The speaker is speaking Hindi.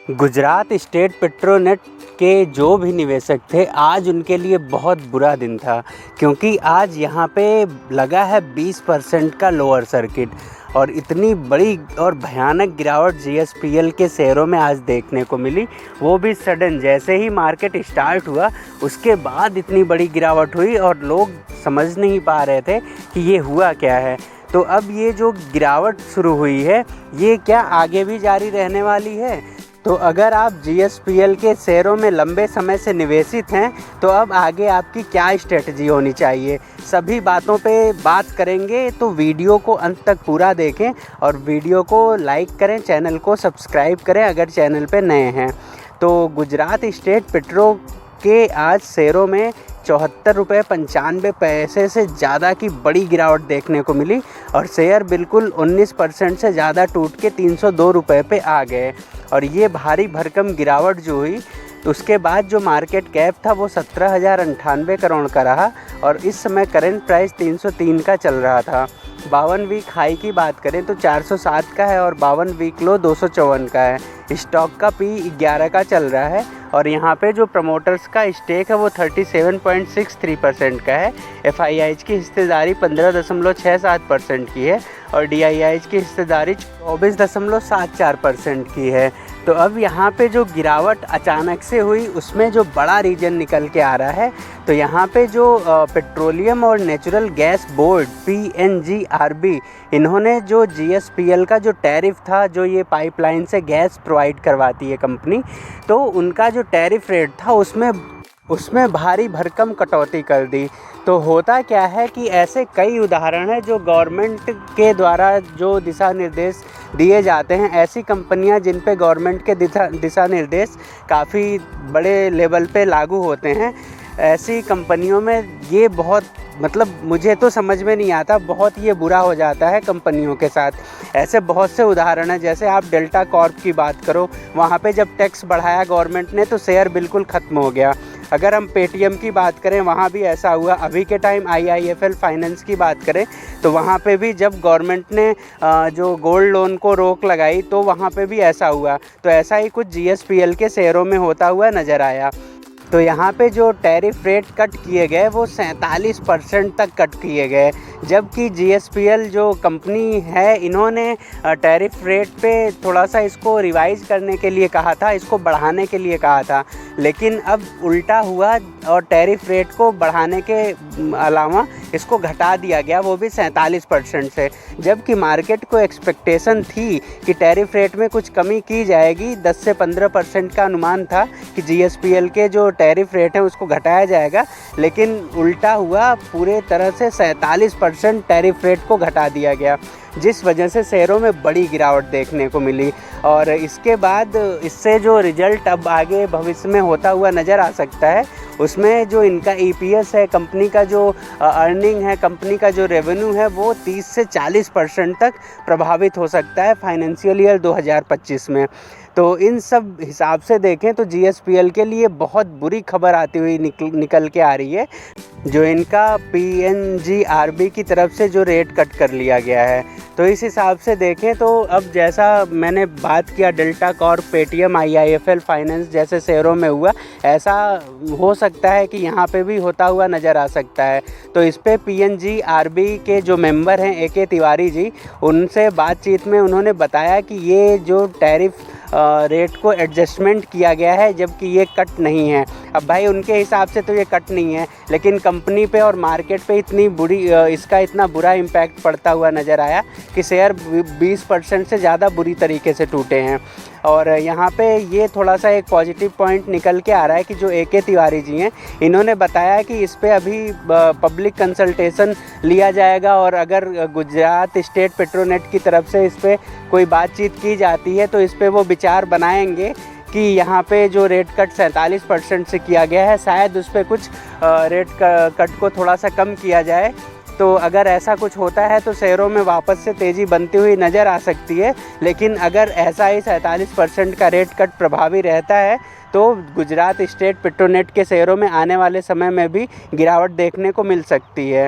गुजरात स्टेट पेट्रोनेट के जो भी निवेशक थे, आज उनके लिए बहुत बुरा दिन था, क्योंकि आज यहाँ पे लगा है 20% का लोअर सर्किट और इतनी बड़ी और भयानक गिरावट जीएसपीएल के शेयरों में आज देखने को मिली। वो भी सडन, जैसे ही मार्केट स्टार्ट हुआ उसके बाद इतनी बड़ी गिरावट हुई और लोग समझ नहीं पा रहे थे कि ये हुआ क्या है। तो अब ये जो गिरावट शुरू हुई है, ये क्या आगे भी जारी रहने वाली है? तो अगर आप जीएसपीएल के शेयरों में लंबे समय से निवेशित हैं, तो अब आगे आपकी क्या स्ट्रेटजी होनी चाहिए, सभी बातों पे बात करेंगे। तो वीडियो को अंत तक पूरा देखें और वीडियो को लाइक करें, चैनल को सब्सक्राइब करें अगर चैनल पे नए हैं। तो गुजरात स्टेट पेट्रो के आज शेयरों में 74 रुपये 95 पैसे से ज़्यादा की बड़ी गिरावट देखने को मिली और शेयर बिल्कुल 19% से ज़्यादा टूट के 302 रुपये पे आ गए। और ये भारी भरकम गिरावट जो हुई, उसके बाद जो मार्केट कैप था वो 17,098 करोड़ का रहा और इस समय करंट प्राइस 303 का चल रहा था। 52 वीक हाई की बात करें तो 407 का है और 52 वीक लो 254 का है। स्टॉक का पी 11 का चल रहा है और यहाँ पे जो प्रमोटर्स का स्टेक है वो 37.63% का है। FIIs की हिस्सेदारी 15.67% की है और DIIs की हिस्सेदारी 24.74% की है। तो अब यहाँ पे जो गिरावट अचानक से हुई, उसमें जो बड़ा रीजन निकल के आ रहा है, तो यहाँ पे जो पेट्रोलियम और नेचुरल गैस बोर्ड PNGRB, इन्होंने जो GSPL का जो टैरिफ था, जो ये पाइपलाइन से गैस प्रोवाइड करवाती है कंपनी, तो उनका जो टैरिफ रेट था उसमें भारी भरकम कटौती कर दी। तो होता क्या है कि ऐसे कई उदाहरण हैं जो गवर्नमेंट के द्वारा जो दिशा निर्देश दिए जाते हैं, ऐसी कंपनियां जिन पे गवर्नमेंट के दिशा निर्देश काफ़ी बड़े लेवल पे लागू होते हैं, ऐसी कंपनियों में ये बहुत मुझे तो समझ में नहीं आता, बहुत ये बुरा हो जाता है कंपनियों के साथ। ऐसे बहुत से उदाहरण हैं, जैसे आप डेल्टा कॉर्प की बात करो, वहाँ पे जब टैक्स बढ़ाया गवर्नमेंट ने तो शेयर बिल्कुल ख़त्म हो गया। अगर हम पेटीएम की बात करें, वहाँ भी ऐसा हुआ। अभी के टाइम IIFL फाइनेंस की बात करें तो वहाँ पे भी जब गवर्नमेंट ने जो गोल्ड लोन को रोक लगाई तो वहाँ पे भी ऐसा हुआ। तो ऐसा ही कुछ GSPL के शेयरों में होता हुआ नज़र आया। तो यहाँ पे जो टैरिफ रेट कट किए गए वो 47% तक कट किए गए, जबकि GSPL जो कंपनी है, इन्होंने टैरिफ रेट पे थोड़ा सा इसको रिवाइज़ करने के लिए कहा था, इसको बढ़ाने के लिए कहा था, लेकिन अब उल्टा हुआ और टैरिफ रेट को बढ़ाने के अलावा इसको घटा दिया गया, वो भी 47% से। जबकि मार्केट को एक्सपेक्टेशन थी कि टैरिफ रेट में कुछ कमी की जाएगी, 10 से 15% का अनुमान था कि GSPL के जो टैरिफ रेट है उसको घटाया जाएगा, लेकिन उल्टा हुआ, पूरे तरह से 47% टैरिफ रेट को घटा दिया गया, जिस वजह से शेयरों में बड़ी गिरावट देखने को मिली। और इसके बाद इससे जो रिज़ल्ट अब आगे भविष्य में होता हुआ नज़र आ सकता है, उसमें जो इनका EPS है, कंपनी का जो अर्निंग है, कंपनी का जो रेवेन्यू है, वो 30 से 40% तक प्रभावित हो सकता है फाइनेंशियल ईयर 2025 में। तो इन सब हिसाब से देखें तो GSPL के लिए बहुत बुरी खबर आती हुई निकल के आ रही है, जो इनका PNGRB की तरफ से जो रेट कट कर लिया गया है। तो इस हिसाब से देखें तो अब जैसा मैंने बात किया delta Corp, Paytm, IIFL finance जैसे शेयरों में हुआ, ऐसा हो सकता है कि यहाँ पे भी होता हुआ नज़र आ सकता है। तो इस पे PNGRB के जो मेंबर हैं AK तिवारी जी, उनसे बातचीत में उन्होंने बताया कि ये जो टैरिफ रेट को एडजस्टमेंट किया गया है, जबकि ये कट नहीं है। अब भाई उनके हिसाब से तो ये कट नहीं है, लेकिन कंपनी पे और मार्केट पे इसका इतना बुरा इम्पैक्ट पड़ता हुआ नज़र आया कि शेयर 20% से ज़्यादा बुरी तरीके से टूटे हैं। और यहाँ पे ये थोड़ा सा एक पॉजिटिव पॉइंट निकल के आ रहा है कि जो AK तिवारी जी हैं, इन्होंने बताया कि इस पे अभी पब्लिक कंसल्टेशन लिया जाएगा और अगर गुजरात स्टेट पेट्रोनेट की तरफ से इस पे कोई बातचीत की जाती है तो इस पे वो विचार बनाएंगे कि यहाँ पे जो रेट कट 47% से किया गया है, शायद उस पर कुछ रेट कट को थोड़ा सा कम किया जाए। तो अगर ऐसा कुछ होता है तो शेयरों में वापस से तेज़ी बनती हुई नज़र आ सकती है, लेकिन अगर ऐसा ही 47% का रेट कट प्रभावी रहता है तो गुजरात स्टेट पेट्रोनेट के शेयरों में आने वाले समय में भी गिरावट देखने को मिल सकती है।